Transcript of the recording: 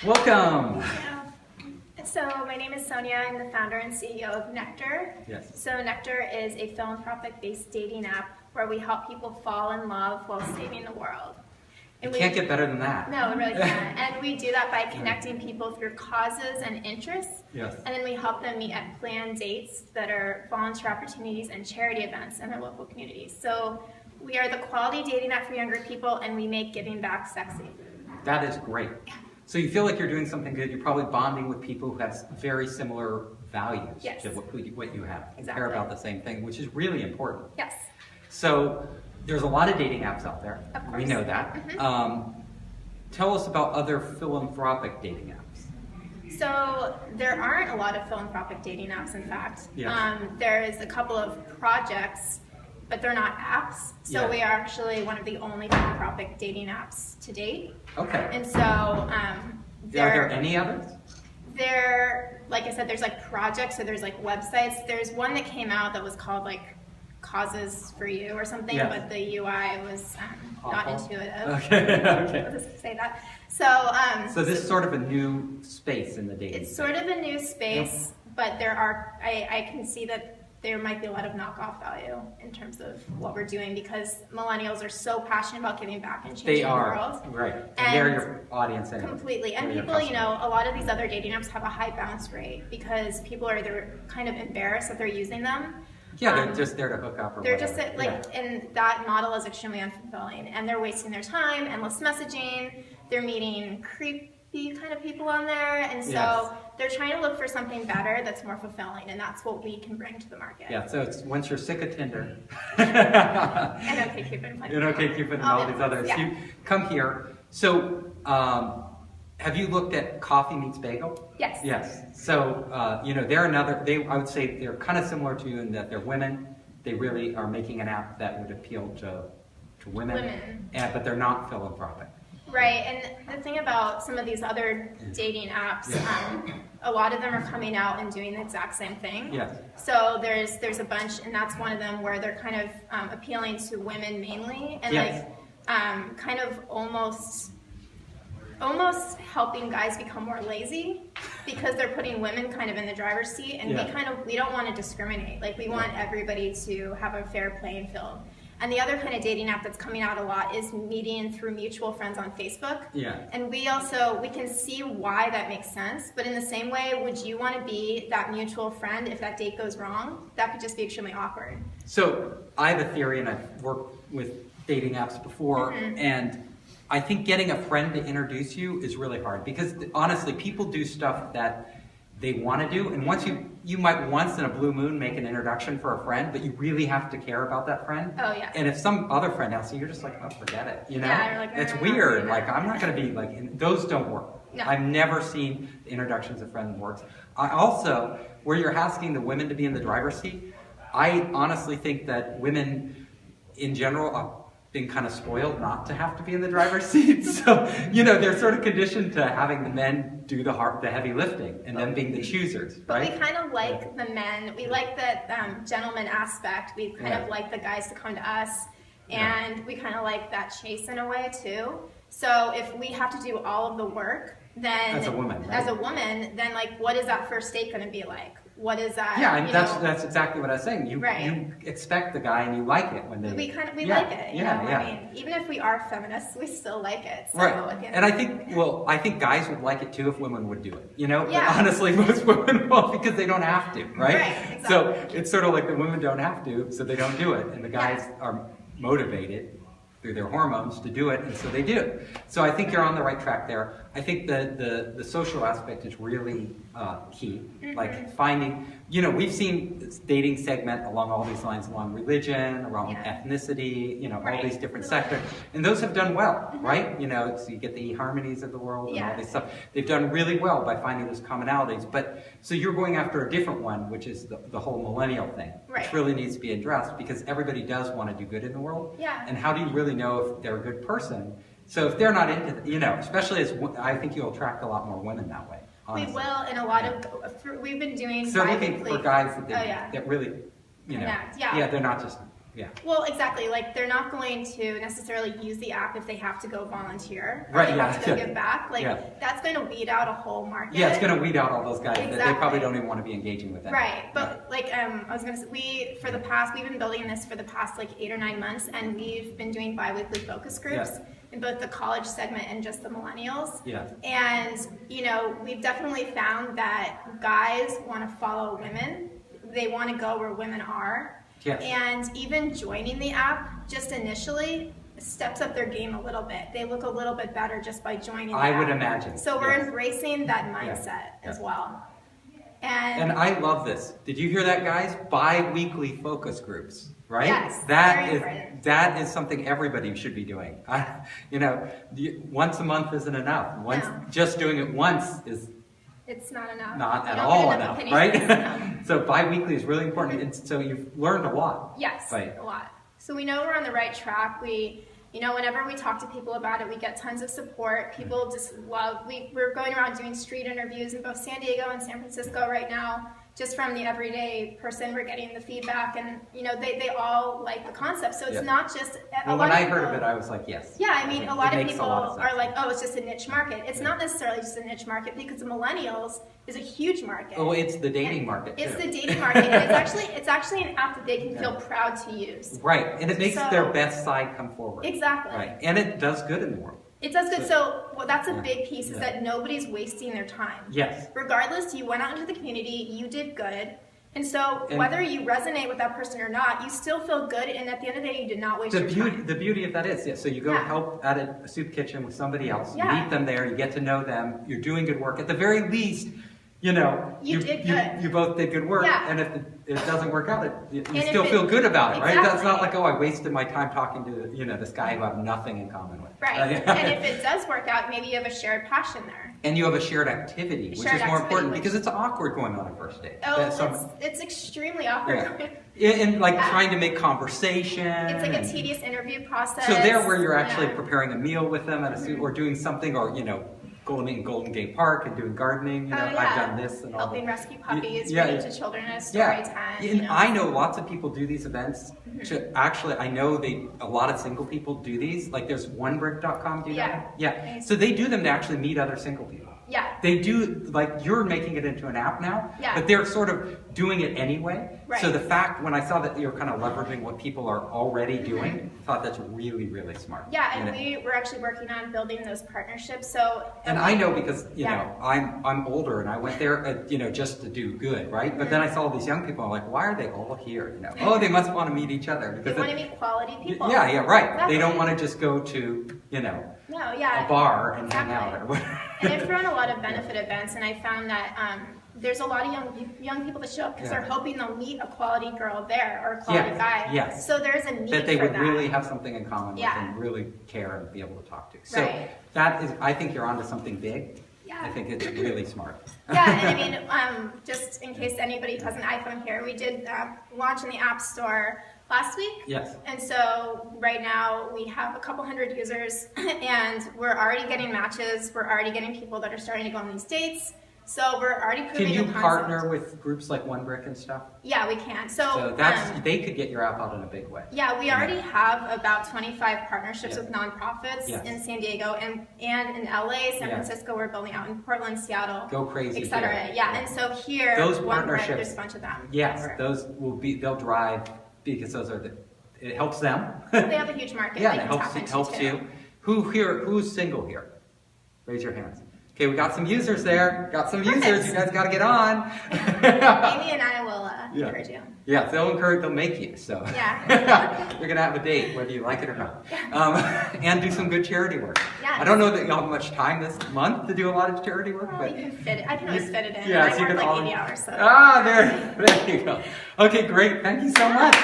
Welcome. So my name is Sonia. I'm the founder and CEO of Neqtr. Yes. So Neqtr is a philanthropic-based dating app where we help people fall in love while saving the world. And can't get better than that. No, it really can't. And we do that by connecting people through causes and interests. Yes. And then we help them meet at planned dates that are volunteer opportunities and charity events in their local communities. So we are the quality dating app for younger people, and we make giving back sexy. That is great. So you feel like you're doing something good. You're probably bonding with people who have very similar values Yes. to what you have. You Exactly. care about the same thing, which is really important. Yes. So there's a lot of dating apps out there. Of course. We know that. Tell us about other philanthropic dating apps. So there aren't a lot of philanthropic dating apps, in fact. Yeah. There's a couple of projects, but they're not apps. So Yeah. we are actually one of the only philanthropic dating apps to date. Okay. And so Are there any others? like I said, there's like projects, so there's like websites. There's one that came out that was called like Causes for You or something, Yes. but the UI was not Awful. intuitive. Okay. Okay. I'll just say that. So this is sort of a new space in the dating. it's sort of a new space, but I can see that there might be a lot of knockoff value in terms of what we're doing, because millennials are so passionate about giving back and changing They are, the world. right. And they're your audience anyway. Completely. And They're your people, customer. a lot of these other dating apps have a high bounce rate because people are either kind of embarrassed that they're using them. Yeah, they're just there to hook up or They're whatever. just and that model is extremely unfulfilling, and they're wasting their time, endless messaging. They're meeting creepy kind of people on there, and so Yes. they're trying to look for something better that's more fulfilling, and that's what we can bring to the market. Yeah, so it's once you're sick of Tinder And OkCupid and OkCupid and all these others, yeah. you come here. So have you looked at Coffee Meets Bagel? Yes. Yes. So, they're I would say they're kind of similar to you in that they're women. They really are making an app that would appeal to women. But they're not philanthropic. Right, and the thing about some of these other dating apps, a lot of them are coming out and doing the exact same thing. Yes. So there's a bunch, and that's one of them where they're kind of appealing to women mainly, and Yes. kind of almost helping guys become more lazy because they're putting women kind of in the driver's seat, and Yeah. we don't want to discriminate. Like, we want everybody to have a fair playing field. And the other kind of dating app that's coming out a lot is meeting through mutual friends on Facebook. Yeah. And we can see why that makes sense, but in the same way, would you want to be that mutual friend if that date goes wrong? That could just be extremely awkward. So I have a theory, and I've worked with dating apps before, and I think getting a friend to introduce you is really hard, because honestly, people do stuff that they want to do, and you might once in a blue moon make an introduction for a friend, but you really have to care about that friend. Oh, yeah. And if some other friend asks you, you're just like, oh, forget it, Yeah, you're like, it's I'm not weird. doing Like, that. I'm not going to be like, those don't work. No. I've never seen the introductions of friends works. I also, where you're asking the women to be in the driver's seat, I honestly think that women in general are been kind of spoiled not to have to be in the driver's seat. So, they're sort of conditioned to having the men do the heavy lifting and them being the choosers, But right? we kind of like the men. We like that gentleman aspect. We kind of Yeah. like the guys to come to us, and we kind of like that chase in a way too. So if we have to do all of the work, then As a woman, right? then like, what is that first date going to be like? What is that? Yeah, and that's exactly what I was saying. You Right. expect the guy and you like it when they... We Yeah, like it. Yeah. I mean, even if we are feminists, we still like it. So Right, at the end and of I the day- think guys would like it too if women would do it, But Yeah. honestly, most women won't, because they don't have to, right? Right, exactly. So it's sort of like the women don't have to, so they don't do it, and the guys are motivated through their hormones to do it, and so they do. So I think you're on the right track there. I think the social aspect is really key, like finding, we've seen dating segment along all these lines, along religion, around ethnicity, all these different sectors, and those have done well, right? So you get the eHarmonies of the world and all this stuff. They've done really well by finding those commonalities, but so you're going after a different one, which is the whole millennial thing, which really needs to be addressed, because everybody does want to do good in the world. Yeah. And how do you really know if they're a good person? So if they're not into, especially I think you'll attract a lot more women that way. Honestly. We will, and a lot of we've been doing. So looking for guys that that really, Connect, yeah. they're not just Yeah. Well, exactly. Like, they're not going to necessarily use the app if they have to go volunteer. Or Right, they yeah. have to go give back. Like, Yeah. that's going to weed out a whole market. Yeah, it's going to weed out all those guys that they Exactly. probably don't even want to be engaging with them. Right, but like I was gonna say, we've been building this for the past like 8 or 9 months, and we've been doing bi-weekly focus groups in both the college segment and just the millennials. Yeah. And we've definitely found that guys want to follow women. They want to go where women are. Yes. And even joining the app just initially steps up their game a little bit. They look a little bit better just by joining the app. I would imagine. So we're yes. embracing that mindset as well. And I love this. Did you hear that, guys? Bi-weekly focus groups, right? Yes, that is something everybody should be doing. Once a month isn't enough. Just doing it once is it's not enough. Not at all enough, right? So bi-weekly is really important. And so you've learned a lot. Yes, right? A lot. So we know we're on the right track. Whenever we talk to people about it, we get tons of support. People just love, we're going around doing street interviews in both San Diego and San Francisco right now. Just from the everyday person, we're getting the feedback, and they all like the concept. So it's not just. Well, when I heard of it, I was like, yes. Yeah, I mean, a lot of people are like, sense. oh, it's just a niche market. It's not necessarily just a niche market, because the millennials is a huge market. Oh, it's the dating market too. It's the dating market. And it's actually an app that they can feel proud to use. Right, and it makes their best side come forward. Exactly. Right, and it does good in the world. It does good. So that's a big piece, is that nobody's wasting their time. Yes. Regardless, you went out into the community, you did good. And so whether you resonate with that person or not, you still feel good, and at the end of the day, you did not waste your time. The beauty of that is, so you go help at a soup kitchen with somebody else, you meet them there, you get to know them, you're doing good work. At the very least, you did good. You both did good work, and if it doesn't work out, you still feel good about it, right? Exactly. That's not like, oh, I wasted my time talking to this guy who I have nothing in common with. Right, and if it does work out, maybe you have a shared passion there. And you have a shared activity, which is more important, because it's awkward going on a first date. Oh, it's extremely awkward. And trying to make conversation. It's like a tedious interview process. So there where you're actually preparing a meal with them at a soup, or doing something, or going in Golden Gate Park and doing gardening. I've done this and all. Helping rescue puppies, reading to children at a story time. And I know lots of people do these events. I know a lot of single people do these. Like there's onebrick.com. Do you know that? Yeah. So they do them to actually meet other single people. Yeah. They do, you're making it into an app now, but they're sort of doing it anyway. Right. So the fact, when I saw that you're kind of leveraging what people are already doing, I thought that's really, really smart. Yeah, and we're actually working on building those partnerships. And I know because, I'm older, and I went there, just to do good, right? But then I saw all these young people, I'm like, why are they all here? Oh, they must want to meet each other. Because they want to meet quality people. Yeah, right. Exactly. They don't want to just go to, a bar and hang out or whatever. And I've run a lot of benefit events, and I found that there's a lot of young people that show up because they're hoping they'll meet a quality girl there or a quality guy. Yes. So there's a need for that. That they would really have something in common with and really care and be able to talk to. So that is, I think you're onto something big. Yeah. I think it's really smart. Yeah, and I mean, just in case anybody has an iPhone here, we did launch in the App Store last week. Yes. And so right now we have a couple hundred users, and we're already getting matches. We're already getting people that are starting to go on these dates. So we're already proving the concept. Can you partner with groups like One Brick and stuff? Yeah, we can. So they could get your app out in a big way. Yeah, we already have about 25 partnerships with nonprofits in San Diego and in LA, San Francisco. We're building out in Portland, Seattle. Go crazy, etc. Yeah, and so here, those One Brick, partnerships, there's a bunch of them. Yes, those they'll drive, because it helps them. They have a huge market. Yeah, it helps you. Who's single here? Raise your hands. Okay, we got some users there. Got some users. You guys got to get on. Amy and I will encourage you. Yeah, they'll make you. So yeah, you're gonna have a date, whether you like it or not. And do some good charity work. Yes. I don't know that you'll have much time this month to do a lot of charity work, but you can fit it. I can always fit it in. Yeah, I work like 80 hours. So. There you go. Okay, great. Thank you so much.